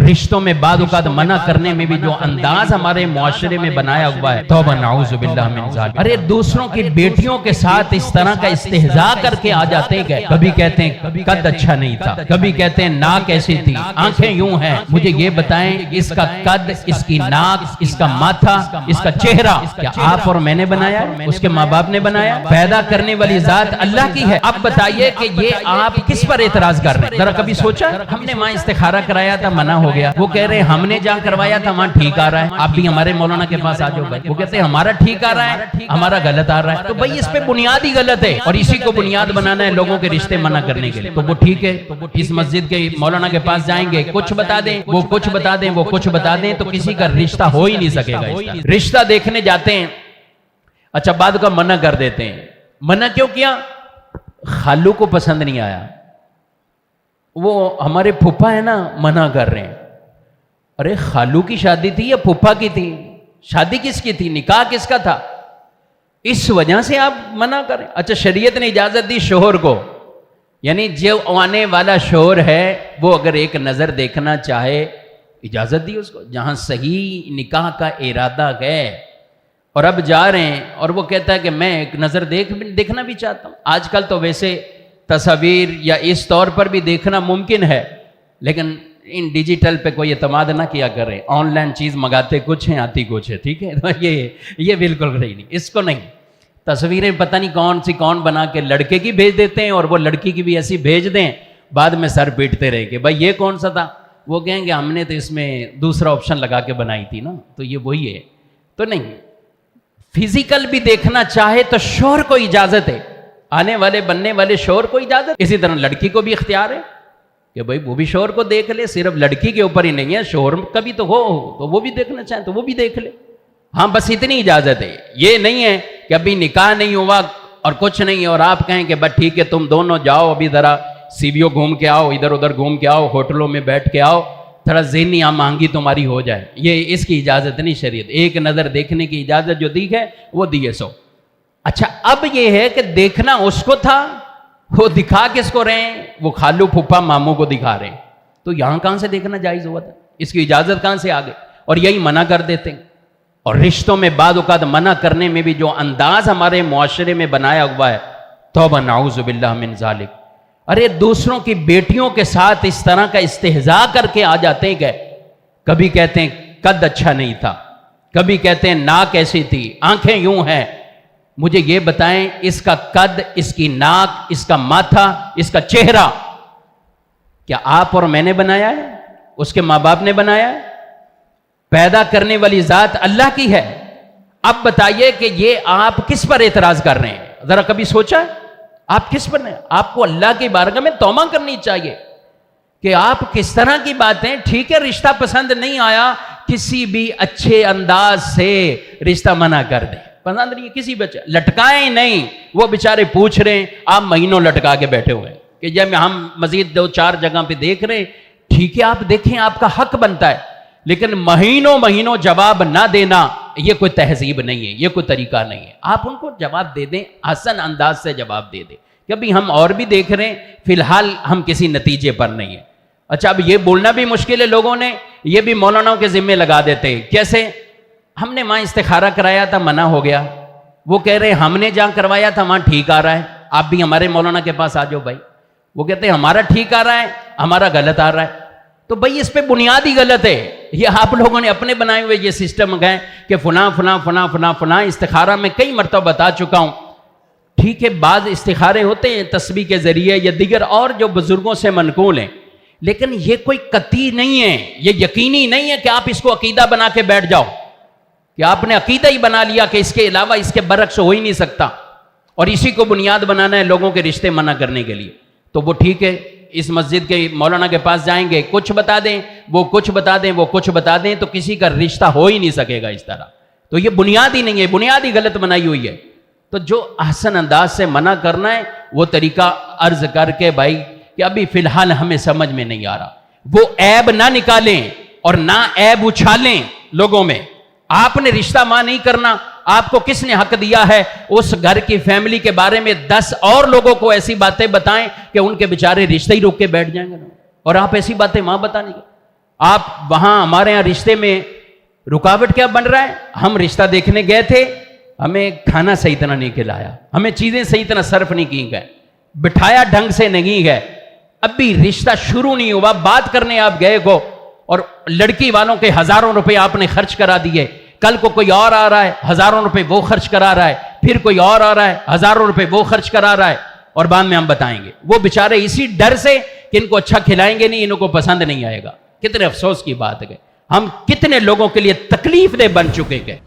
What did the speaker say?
رشتوں میں بعض اوقات منع کرنے میں بھی جو انداز ہمارے معاشرے میں بنایا ہوا ہے، توبہ نعوذ باللہ من ذالک۔ ارے دوسروں کی بیٹیوں کے ساتھ اس طرح کا استہزاء کر کے آ جاتے ہیں، کبھی کہتے ہیں قد اچھا نہیں تھا، کبھی کہتے ہیں ناک ایسی تھی، آنکھیں یوں ہیں، مجھے یہ بتائیں اس کا قد، اس کی ناک، اس کا ماتھا، اس کا چہرہ کیا آپ اور میں نے بنایا ہے؟ اس کے ماں باپ نے بنایا؟ پیدا کرنے والی ذات اللہ کی ہے۔ اب بتائیے کہ یہ آپ کس پر اعتراض کر رہے ہیں؟ ذرا کبھی سوچا؟ ہم نے وہاں استخارہ کرایا تھا، منع ہو گیا۔ وہ کہہ رہے ہیں ہم نے جہاں کروایا تھا وہاں ٹھیک آ رہا ہے، آپ بھی ہمارے مولانا کے پاس آ جاؤ بھائی۔ وہ کہتے ہیں ہمارا ٹھیک آ رہا ہے، ہمارا غلط آ رہا ہے۔ تو بھائی اس پہ بنیاد ہی غلط ہے، اور اسی کو بنیاد بنانا ہے لوگوں کے رشتے منع کرنے کے لیے۔ تو وہ ٹھیک ہے، اس مسجد کے مولانا کے پاس جائیں گے، کچھ بتا دیں، وہ کچھ بتا دیں، وہ کچھ بتا دیں، تو کسی کا رشتہ ہو ہی نہیں سکے گا۔ رشتہ دیکھنے جاتے ہیں، اچھا بعد کا منع کر دیتے ہیں۔ منع کیوں کیا؟ خالو کو پسند نہیں آیا، وہ ہمارے پھپھا ہے نا، منع کر رہے ہیں۔ ارے خالو کی شادی تھی یا پھپھا کی تھی؟ شادی کس کی تھی؟ نکاح کس کا تھا؟ اس وجہ سے آپ منع کریں؟ اچھا شریعت نے اجازت دی شوہر کو، یعنی جو آنے والا شوہر ہے وہ اگر ایک نظر دیکھنا چاہے اجازت دی اس کو، جہاں صحیح نکاح کا ارادہ ہے، اور اب جا رہے ہیں اور وہ کہتا ہے کہ میں ایک نظر دیکھنا بھی چاہتا ہوں۔ آج کل تو ویسے تصاویر یا اس طور پر بھی دیکھنا ممکن ہے، لیکن ان ڈیجیٹل پہ کوئی اعتماد نہ کیا کریں۔ آن لائن چیز منگاتے کچھ ہیں، آتی کچھ ہے، ٹھیک ہے؟ تو یہ بالکل صحیح نہیں، اس کو نہیں۔ تصویریں پتہ نہیں کون سی کون بنا کے لڑکے کی بھیج دیتے ہیں، اور وہ لڑکی کی بھی ایسی بھیج دیں، بعد میں سر پیٹتے رہے کہ بھائی یہ کون سا تھا؟ وہ کہیں گے ہم نے تو اس میں دوسرا آپشن لگا کے بنائی تھی نا، تو یہ وہی ہے۔ تو نہیں، فزیکل بھی دیکھنا چاہے تو شوہر کو اجازت ہے، آنے والے بننے والے شوہر کو اجازت۔ اسی طرح لڑکی کو بھی اختیار ہے کہ بھائی وہ بھی شوہر کو دیکھ لے، صرف لڑکی کے اوپر ہی نہیں ہے، شوہر کا بھی تو ہو، تو وہ بھی دیکھنا چاہیں تو وہ بھی دیکھ لے۔ ہاں بس اتنی اجازت ہے، یہ نہیں ہے کہ ابھی نکاح نہیں ہوا اور کچھ نہیں ہے اور آپ کہیں کہ بس ٹھیک ہے تم دونوں جاؤ ابھی ذرا سی وی او گھوم کے آؤ، ادھر ادھر گھوم کے آؤ، ہوٹلوں میں بیٹھ کے آؤ، تھوڑا ذہنی آم آہنگی تمہاری ہو جائے۔ یہ اس کی اجازت نہیں شریعت، ایک نظر دیکھنے کی اجازت جو دی ہے وہ دیے سو۔ اچھا اب یہ ہے کہ دیکھنا اس کو تھا، وہ دکھا کس کو رہے ہیں؟ وہ خالو پھپھا ماموں کو دکھا رہے ہیں، تو یہاں کہاں سے دیکھنا جائز ہوا تھا؟ اس کی اجازت کہاں سے آگے؟ اور یہی منع کر دیتے ہیں۔ اور رشتوں میں بعض اوقات منع کرنے میں بھی جو انداز ہمارے معاشرے میں بنایا ہوا ہے، توبہ نعوذ باللہ من ذالک۔ ارے دوسروں کی بیٹیوں کے ساتھ اس طرح کا استہزاء کر کے آ جاتے ہیں، کبھی کہتے ہیں قد اچھا نہیں تھا، کبھی کہتے ہیں ناک ایسی تھی، آنکھیں یوں ہیں، مجھے یہ بتائیں اس کا قد، اس کی ناک، اس کا ماتھا، اس کا چہرہ کیا آپ اور میں نے بنایا ہے؟ اس کے ماں باپ نے بنایا ہے؟ پیدا کرنے والی ذات اللہ کی ہے۔ اب بتائیے کہ یہ آپ کس پر اعتراض کر رہے ہیں؟ ذرا کبھی سوچا ہے آپ کس پر نہیں؟ آپ کو اللہ کی بارگاہ میں توبہ کرنی چاہیے کہ آپ کس طرح کی باتیں، ٹھیک ہے رشتہ پسند نہیں آیا، کسی بھی اچھے انداز سے رشتہ منع کر دیں، پسند نہیں کسی بچے لٹکائیں نہیں، وہ بیچارے پوچھ رہے ہیں، آپ مہینوں لٹکا کے بیٹھے ہوئے ہیں کہ جب ہم مزید 2-4 جگہ پہ دیکھ رہے ہیں، ٹھیک ہے آپ دیکھیں، آپ کا حق بنتا ہے، لیکن مہینوں جواب نہ دینا یہ کوئی تہذیب نہیں ہے، یہ کوئی طریقہ نہیں ہے۔ آپ ان کو جواب دے دیں، حسن انداز سے جواب دے دیں کہ ابھی ہم اور بھی دیکھ رہے ہیں، فی الحال ہم کسی نتیجے پر نہیں ہیں۔ اچھا اب یہ بولنا بھی مشکل ہے، لوگوں نے یہ بھی مولاناؤں کے ذمے لگا دیتے ہیں۔ کیسے؟ ہم نے وہاں استخارہ کرایا تھا، منع ہو گیا۔ وہ کہہ رہے ہیں ہم نے جہاں کروایا تھا وہاں ٹھیک آ رہا ہے، آپ بھی ہمارے مولانا کے پاس آ جاؤ بھائی۔ وہ کہتے ہیں ہمارا ٹھیک آ رہا ہے، ہمارا غلط آ رہا ہے۔ تو بھائی اس پہ بنیاد ہی غلط ہے۔ یہ آپ لوگوں نے اپنے بنائے ہوئے یہ سسٹم گئے کہ فلاں فلاں فلاں فلاں فلاں استخارہ میں کئی مرتبہ بتا چکا ہوں، ٹھیک ہے بعض استخارے ہوتے ہیں تسبیح کے ذریعے یا دیگر اور جو بزرگوں سے منقول ہیں، لیکن یہ کوئی قطعی نہیں ہے، یہ یقینی نہیں ہے کہ آپ اس کو عقیدہ بنا کے بیٹھ جاؤ کہ آپ نے عقیدہ ہی بنا لیا کہ اس کے علاوہ اس کے برعکس ہو ہی نہیں سکتا، اور اسی کو بنیاد بنانا ہے لوگوں کے رشتے منع کرنے کے لیے۔ تو وہ ٹھیک ہے اس مسجد کے مولانا کے پاس جائیں گے، کچھ بتا دیں، وہ کچھ بتا دیں، وہ کچھ بتا دیں، تو کسی کا رشتہ ہو ہی نہیں سکے گا اس طرح۔ تو یہ بنیاد ہی نہیں ہے، بنیاد ہی غلط بنائی ہوئی ہے۔ تو جو احسن انداز سے منع کرنا ہے وہ طریقہ عرض کر کے بھائی کہ ابھی فی الحال ہمیں سمجھ میں نہیں آ رہا، وہ عیب نہ نکالیں اور نہ عیب اچھالیں لوگوں میں۔ آپ نے رشتہ ماں نہیں کرنا، آپ کو کس نے حق دیا ہے اس گھر کی فیملی کے بارے میں 10 اور لوگوں کو ایسی باتیں بتائیں کہ ان کے بیچارے رشتے ہی روک کے بیٹھ جائیں گے، اور آپ ایسی باتیں وہاں بتانے گے؟ آپ وہاں ہمارے یہاں رشتے میں رکاوٹ کیا بن رہا ہے؟ ہم رشتہ دیکھنے گئے تھے، ہمیں کھانا صحیح طرح نہیں کھلایا، ہمیں چیزیں صحیح طرح صرف نہیں کی گئے، بٹھایا ڈھنگ سے نہیں گئے، ابھی رشتہ شروع نہیں ہوا، بات کرنے آپ گئے کو اور لڑکی والوں کے ہزاروں روپے آپ نے خرچ کرا دیے، کل کو کوئی اور آ رہا ہے ہزاروں روپے وہ خرچ کرا رہا ہے، پھر کوئی اور آ رہا ہے ہزاروں روپے وہ خرچ کرا رہا ہے، اور بعد میں ہم بتائیں گے وہ بیچارے اسی ڈر سے کہ ان کو اچھا کھلائیں گے نہیں، ان کو پسند نہیں آئے گا۔ کتنے افسوس کی بات ہے، ہم کتنے لوگوں کے لیے تکلیف دہ بن چکے ہیں۔